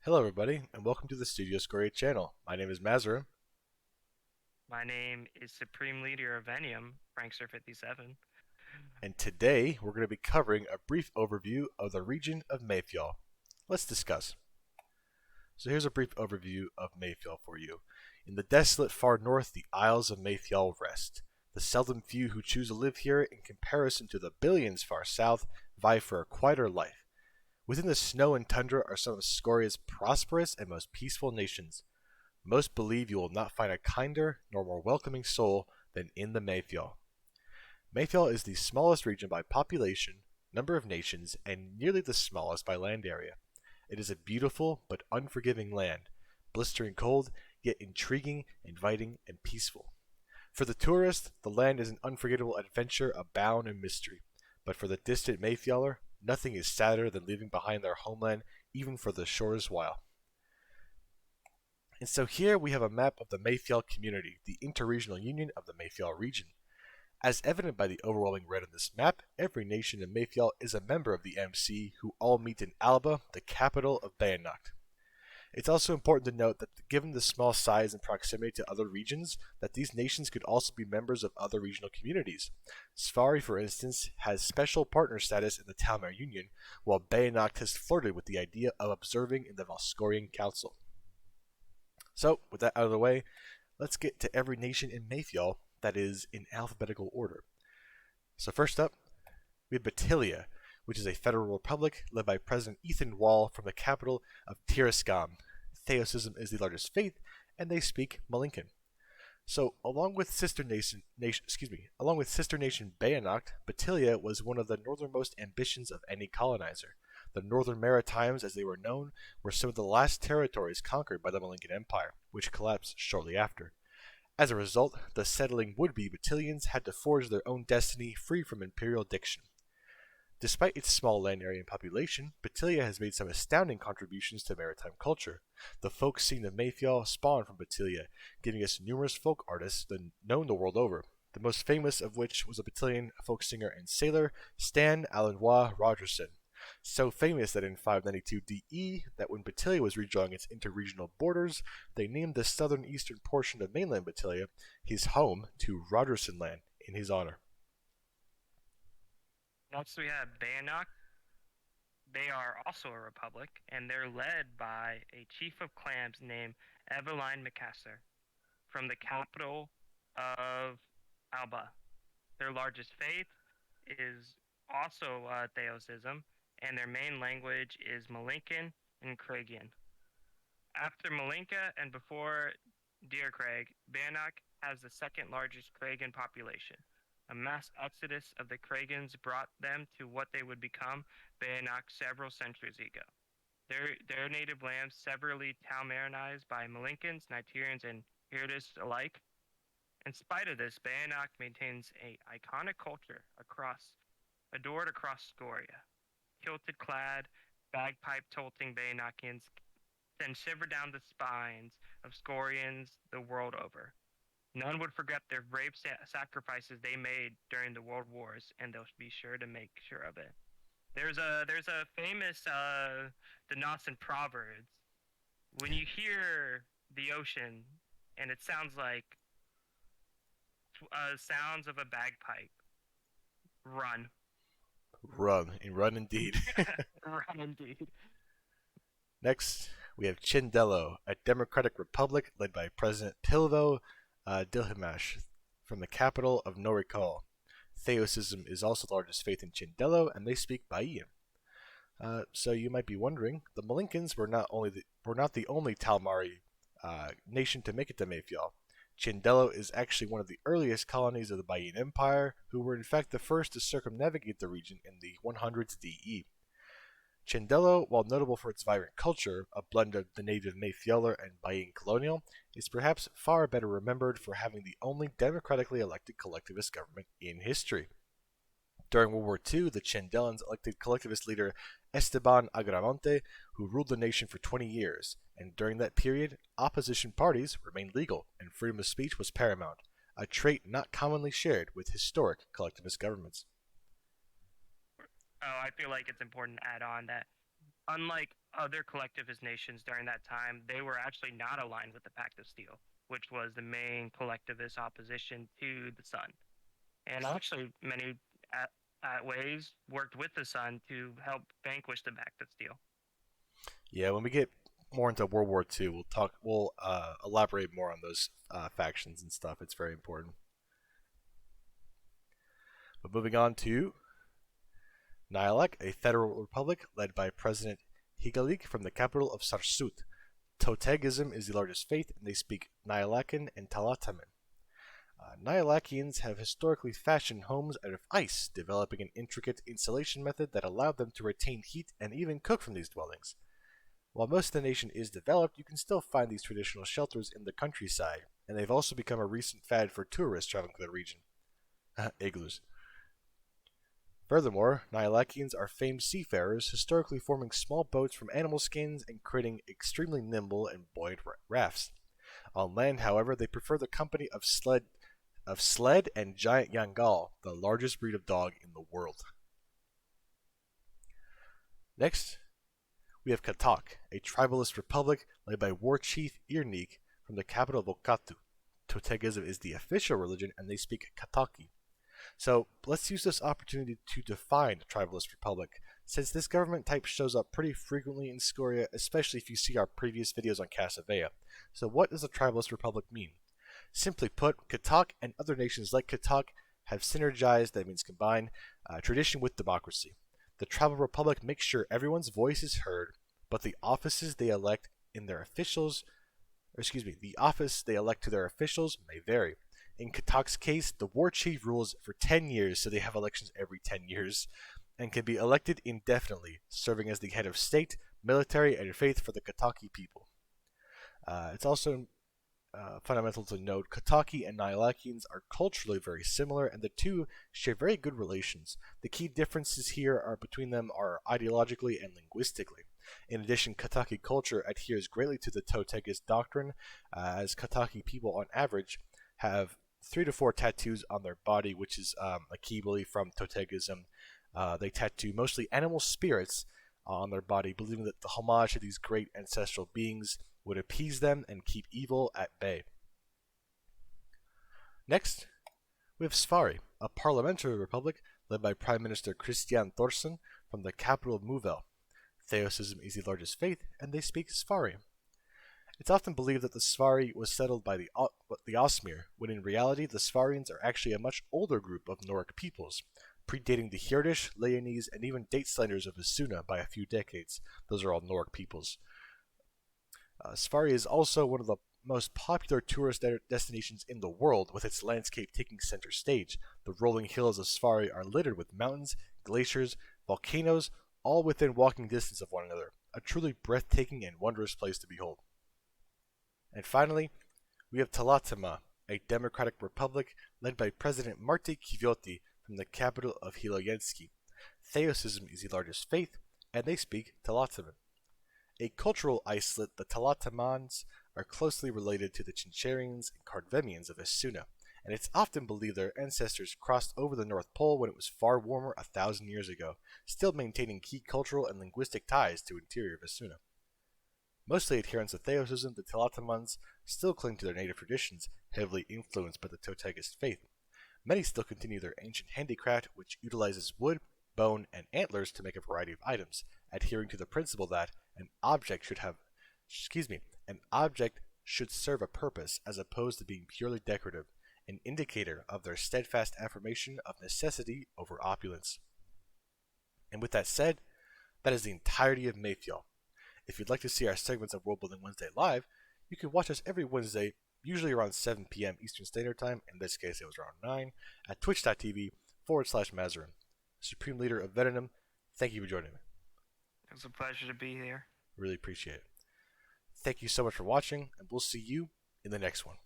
Hello, everybody, and welcome to the Studio Scoria channel. My name is Mazra, My name is Supreme Leader of Enium, Frankster57. and today we're going to be covering a brief overview of the region of Maifjall. Let's discuss. So here's a brief overview of Maifjall for you. In the desolate far north, the Isles of Maifjall rest. The seldom few who choose to live here, in comparison to the billions far south, vie for a quieter life. Within the snow and tundra are some of Scoria's prosperous and most peaceful nations. Most believe you will not find a kinder nor more welcoming soul than in the Maifjall. Maifjall is the smallest region by population, number of nations, and nearly the smallest by land area. It is a beautiful but unforgiving land, blistering cold, yet intriguing, inviting, and peaceful. For the tourist, the land is an unforgettable adventure abound in mystery. But for the distant Mayfjaller, nothing is sadder than leaving behind their homeland, even for the shortest while. And so here we have a map of the Maifjall community, the interregional union of the Maifjall region. As evident by the overwhelming red on this map, every nation in Maifjall is a member of the MC, who all meet in Alba, the capital of Bannock. It's also important to note that given the small size and proximity to other regions, that these nations could also be members of other regional communities. Svari, for instance, has special partner status in the Talmar Union, while Bannock has flirted with the idea of observing in the Scorian Council. So, with that out of the way, let's get to every nation in Maifjall, that is, in alphabetical order. So first up, we have Batilia, which is a federal republic led by President Ethan Wall from the capital of Tiraskam. Theosism is the largest faith, and they speak Malinkan. So, along with sister nation Bayanakt, Batilia was one of the northernmost ambitions of any colonizer. The Northern Maritimes, as they were known, were some of the last territories conquered by the Malinkan Empire, which collapsed shortly after. As a result, the settling would-be Batilians had to forge their own destiny free from imperial diction. Despite its small land area and population, Batilia has made some astounding contributions to maritime culture. The folk scene of Maifjall spawned from Batilia, giving us numerous folk artists known the world over, the most famous of which was a Batilian folk singer and sailor, Stan Alanois Rogerson. So famous that in 592 DE, that when Batilia was redrawing its interregional borders, they named the southern eastern portion of mainland Batilia his home to Rogerson land in his honor. Next, we have Bannock. They are also a republic, and they're led by a chief of clans named Eveline Macassar from the capital of Alba. Their largest faith is also Theosism, and their main language is Malinkan and Craigian. After Malinka and before Deer Craig, Bannock has the second largest Craigan population. A mass exodus of the Kraigans brought them to what they would become Bannock several centuries ago. Their native lands severally Talmarinized by Malinkans, Nigerians, and Hirdists alike. In spite of this, Bannock maintains a iconic culture adored across Scoria. Kilted clad, bagpipe tolting Bannockians then shiver down the spines of Scorians the world over. None would forget their brave sacrifices they made during the world wars, and they'll be sure to make sure of it. There's a famous Denossen proverbs. When you hear the ocean, and it sounds like sounds of a bagpipe, run, Run, and run indeed. run indeed. Next, we have Cindello, a democratic republic led by President Pilvo Dilhimash from the capital of Noricol. Theosism is also the largest faith in Cindello, and they speak Bahian. So you might be wondering, the Malinkans were not the only Talmari nation to make it to Mayfjall. Cindello is actually one of the earliest colonies of the Bahian Empire, who were in fact the first to circumnavigate the region in the 100s DE. Cindello, while notable for its vibrant culture, a blend of the native Mayfjaller and Bahian colonial, is perhaps far better remembered for having the only democratically elected collectivist government in history. During World War II, the Chandellans elected collectivist leader Esteban Agramonte, who ruled the nation for 20 years, and during that period, opposition parties remained legal and freedom of speech was paramount, a trait not commonly shared with historic collectivist governments. Oh, I feel like it's important to add on that unlike other collectivist nations during that time, they were actually not aligned with the Pact of Steel, which was the main collectivist opposition to the Sun. And actually, many at ways worked with the Sun to help vanquish the Pact of Steel. Yeah, when we get more into World War II, we'll elaborate more on those factions and stuff. It's very important. But moving on to Nilak, a federal republic led by President Higalik from the capital of Sarsut. Totegism is the largest faith, and they speak Nilakan and Talataman. Nilakians have historically fashioned homes out of ice, developing an intricate insulation method that allowed them to retain heat and even cook from these dwellings. While most of the nation is developed, you can still find these traditional shelters in the countryside, and they've also become a recent fad for tourists traveling to the region. Igloos. Furthermore, Nilakians are famed seafarers, historically forming small boats from animal skins and creating extremely nimble and buoyant rafts. On land, however, they prefer the company of sled and giant Yangal, the largest breed of dog in the world. Next, we have Katak, a tribalist republic led by war chief Irnik from the capital of Okatu. Totegism is the official religion, and they speak Kataki. So let's use this opportunity to define a tribalist republic, since this government type shows up pretty frequently in Scoria, especially if you see our previous videos on Casavea. So what does a tribalist republic mean? Simply put, Katak and other nations like Katak have synergized, that means combined, tradition with democracy. The tribal republic makes sure everyone's voice is heard, but the offices they elect in their officials, the office they elect to their officials may vary. In Katak's case, the war chief rules for 10 years, so they have elections every 10 years, and can be elected indefinitely, serving as the head of state, military, and faith for the Kataki people. It's also fundamental to note, Kataki and Nilakians are culturally very similar, and the two share very good relations. The key differences here are between them are ideologically and linguistically. In addition, Kataki culture adheres greatly to the Totegist doctrine, as Kataki people on average have 3 to 4 tattoos on their body, which is a key belief from Totegism. They tattoo mostly animal spirits on their body, believing that the homage to these great ancestral beings would appease them and keep evil at bay. Next, we have Svari, a parliamentary republic led by Prime Minister Christian Thorsen from the capital of Maifjall. Theosism is the largest faith, and they speak Svari. It's often believed that the Svari was settled by the Osmir, when in reality the Svarians are actually a much older group of Noric peoples, predating the Hirdish, Leonese, and even Date-Slenders of Asuna by a few decades. Those are all Noric peoples. Svari is also one of the most popular tourist destinations in the world, with its landscape taking center stage. The rolling hills of Svari are littered with mountains, glaciers, volcanoes, all within walking distance of one another. A truly breathtaking and wondrous place to behold. And finally, we have Talatama, a democratic republic led by President Marte Kivoti from the capital of Hiloyenski. Theosism is the largest faith, and they speak Talataman. A cultural isolate, the Talatamans are closely related to the Chincharians and Cardvemians of Asuna, and it's often believed their ancestors crossed over the North Pole when it was far warmer 1,000 years ago, still maintaining key cultural and linguistic ties to interior of Asuna. Mostly adherents of Theosism, the Talatamans still cling to their native traditions, heavily influenced by the Totegist faith. Many still continue their ancient handicraft, which utilizes wood, bone, and antlers to make a variety of items, adhering to the principle that an object should serve a purpose as opposed to being purely decorative, an indicator of their steadfast affirmation of necessity over opulence. And with that said, that is the entirety of Maifjall. If you'd like to see our segments of Worldbuilding Wednesday live, you can watch us every Wednesday, usually around 7 p.m. Eastern Standard Time. In this case, it was around 9, at twitch.tv/Mazarin. Supreme Leader of Venom, thank you for joining me. It was a pleasure to be here. Really appreciate it. Thank you so much for watching, and we'll see you in the next one.